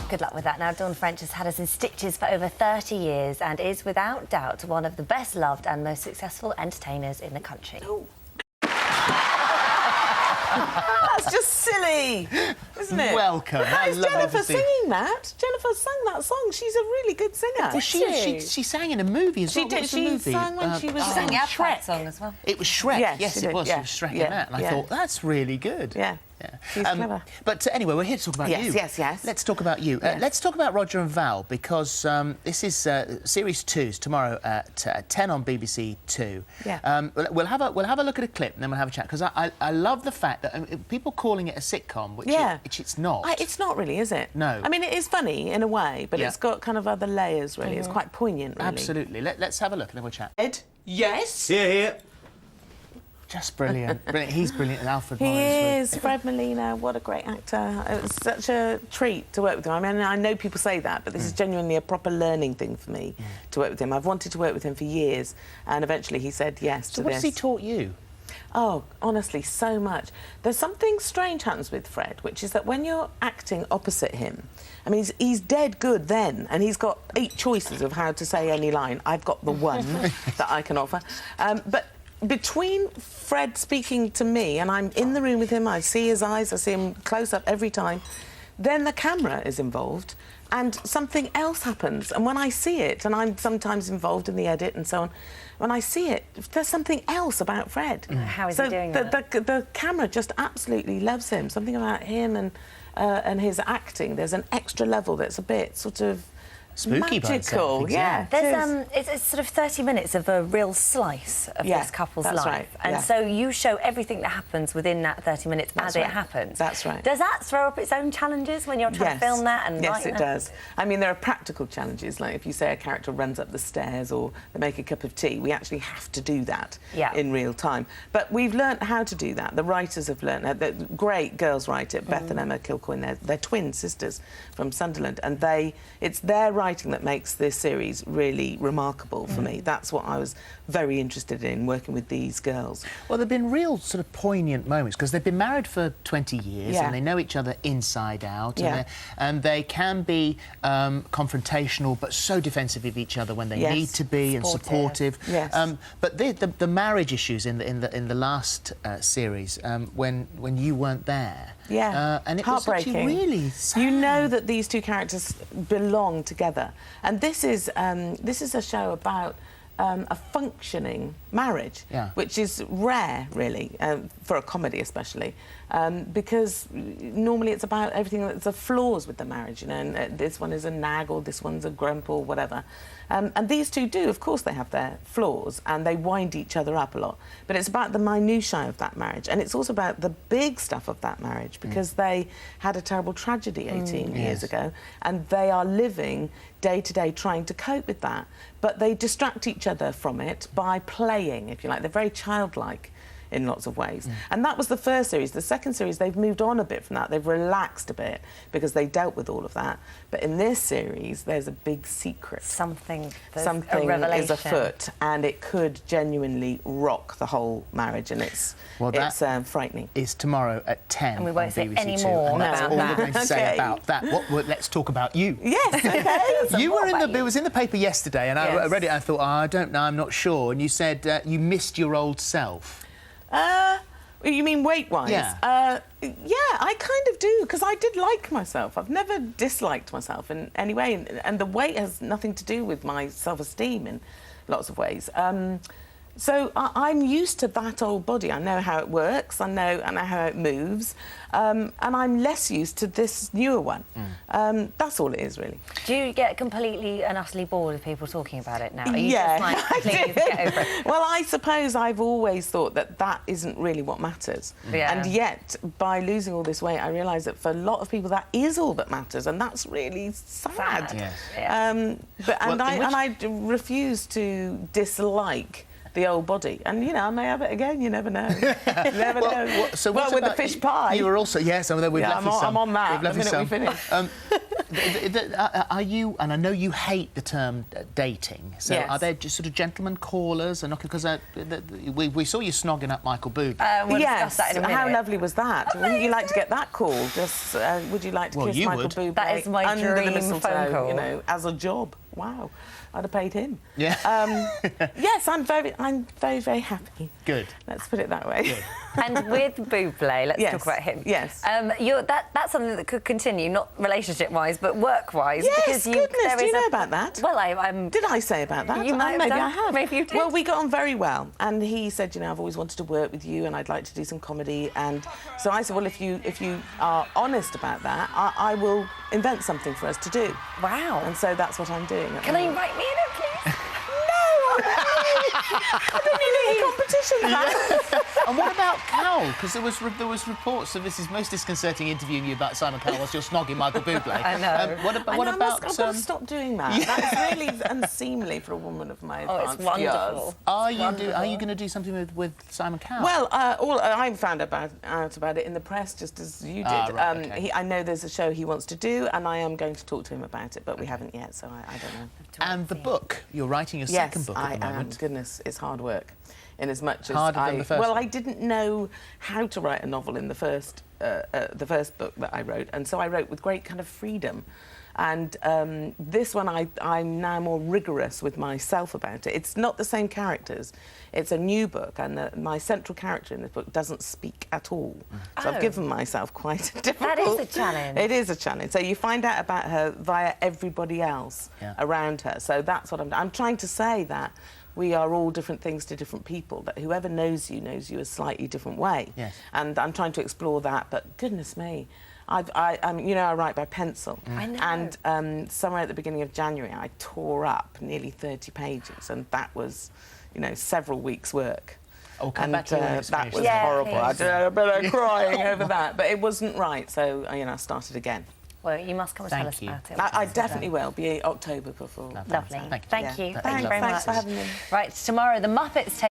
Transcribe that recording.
Good luck with that. Now, Dawn French has had us in stitches for over 30 years and is, without doubt, one of the best-loved and most successful entertainers in the country. Oh. That's just silly, isn't it? Welcome. That is Jennifer singing that. Jennifer sang that song. She's a really good singer. Well, she sang in a movie as well. She did. She sang when she was She sang the Shrek song as well. It was Shrek. Yes, it did, was. yeah. It was Shrek in Yeah, that. And I yeah. thought, that's really good. Yeah. She's clever. But anyway, we're here to talk about you. Yes. Let's talk about you. Yes. Let's talk about Roger and Val, because this is Series 2 tomorrow at 10 on BBC Two. Yeah. We'll have a look at a clip and then we'll have a chat, because I love the fact that people calling it a sitcom, which it's not. It's not really, is it? No. I mean, it is funny in a way, but it's got kind of other layers, really. It's quite poignant, really. Absolutely. Let's have a look and then we'll chat. Ed? Yes? Here. Just brilliant. Brilliant. He's brilliant, and Alfred He Morris. is. Fred Molina, what a great actor. It was such a treat to work with him. I mean, I know people say that, but this is genuinely a proper learning thing for me to work with him. I've wanted to work with him for years, and eventually he said yes to So what this. has he taught you? Oh, honestly, so much. There's something strange happens with Fred, which is that when you're acting opposite him, I mean, he's dead good then, and he's got 8 choices of how to say any line. I've got the one that I can offer. But between Fred speaking to me, and I'm in the room with him, I see his eyes, I see him close up every time, then the camera is involved, and something else happens. And when I see it, and I'm sometimes involved in the edit and so on, when I see it, there's something else about Fred. How is he doing that? The camera just absolutely loves him. Something about him and his acting. There's an extra level that's a bit sort of spooky, magical. by Yeah. There's it's sort of 30 minutes of a real slice of this couple's that's life, right, and so you show everything that happens within that 30 minutes as it happens. That's right. Does that throw up its own challenges when you're trying to film that? And yes, it does. I mean, there are practical challenges, like if you say a character runs up the stairs or they make a cup of tea, we actually have to do that in real time. But we've learnt how to do that. The writers have learnt. The great girls write it, Beth and Emma Kilcoyne. They're twin sisters from Sunderland, and it's their writing that makes this series really remarkable for me. That's what I was very interested in, working with these girls. Well, there have been real sort of poignant moments, because they've been married for 20 years and they know each other inside out, and they can be confrontational but so defensive of each other when they need to be, and supportive. But the marriage issues in the last series, when you weren't there, and it was actually really sad. You know that these two characters belong together, and this is a show about a functioning marriage, which is rare, really, for a comedy especially, because normally it's about everything that's the flaws with the marriage, you know, and this one is a nag or this one's a grump or whatever. And these two do, of course, they have their flaws and they wind each other up a lot, but it's about the minutiae of that marriage, and it's also about the big stuff of that marriage, because they had a terrible tragedy 18 years ago, and they are living day to day trying to cope with that, but they distract each other from it by playing, if you like. They're very childlike in lots of ways. And that was the first series. The second series, they've moved on a bit from that. They've relaxed a bit because they dealt with all of that. But in this series, there's a big secret. Something a revelation is afoot, and it could genuinely rock the whole marriage, and it's frightening. It's tomorrow at 10 and we won't say BBC any Two, more and that's about all that. we're going to say about that. Let's talk about you. Yes, okay. You were it was in the paper yesterday, and I read it and I thought, I don't know, I'm not sure. And you said you missed your old self. You mean weight-wise? Yeah. I kind of do, because I did like myself. I've never disliked myself in any way, and the weight has nothing to do with my self-esteem in lots of ways. So I'm used to that old body. I know how it works, I know how it moves, and I'm less used to this newer one. That's all it is, really. Do you get completely and utterly bored of people talking about it now? Are you just like, please get over it? Well, I suppose I've always thought that isn't really what matters. And yet, by losing all this weight, I realise that for a lot of people, that is all that matters, and that's really sad. I refuse to dislike the old body, and you know, I may have it again. You never know. You never know. So with the fish pie. You were also we've left I'm on that. We've left the minute we finish. Are you, and I know you hate the term dating, so Yes. are there just sort of gentlemen callers? And because we saw you snogging up Michael Bublé. We'll Yes, discuss that in a minute. how lovely was that? Wouldn't you like to get that call? Just, would you like to kiss you Michael would. Bublé That is my under dream the mistletoe, phone call. you know, as a job? Wow, I'd have paid him. Yeah. Yes, I'm very, very happy. Good. Let's put it that way. Good. And with Bublé, let's Yes, talk about him. yes. That's something that could continue, not relationship-wise, but work-wise. Yes, because goodness, there do you is know about that? Well, I'm... Did I say about that? You might have maybe done. I have. Maybe you did. Well, we got on very well, and he said, you know, I've always wanted to work with you, and I'd like to do some comedy. And so I said, well, if you are honest about that, I will invent something for us to do. Wow. And so that's what I'm doing. Can I invite me in it, please? I don't need any competition, man. And what about Cowell? Because there was reports of this is most disconcerting interviewing you about Simon Cowell whilst you're snogging Michael Bublé. I know. What about? I've got to stop doing that. That's really unseemly for a woman of my advanced it's wonderful. years. Are you going to do something with Simon Cowell? Well, I found out about it in the press, just as you did. Right, okay. I know there's a show he wants to do, and I am going to talk to him about it, but we haven't yet, so I don't know. And the book. You're writing your second book at the moment. Goodness, it's hard work. In as much as Harder than the first well, one. I didn't know how to write a novel in the first book that I wrote, and so I wrote with great kind of freedom. And this one, I'm now more rigorous with myself about it. It's not the same characters. It's a new book, and my central character in this book doesn't speak at all. So I've given myself quite a difficult... That is a challenge. It is a challenge. So you find out about her via everybody else around her. So that's what I'm trying to say, that we are all different things to different people, that whoever knows you a slightly different way. Yes. And I'm trying to explore that, but goodness me, I write by pencil. I know. And somewhere at the beginning of January, I tore up nearly 30 pages, and that was, you know, several weeks' work. Oh, come back to your that experience. was Yeah, horrible. I please. did a bit of crying over that, but it wasn't right, so, you know, I started again. Well, you must come and tell Thank us you. about it. I definitely will. Be October before. Lovely. Thank you. Thank you. Yeah. Thank you very Thanks much. for having me. Right, tomorrow, the Muppets take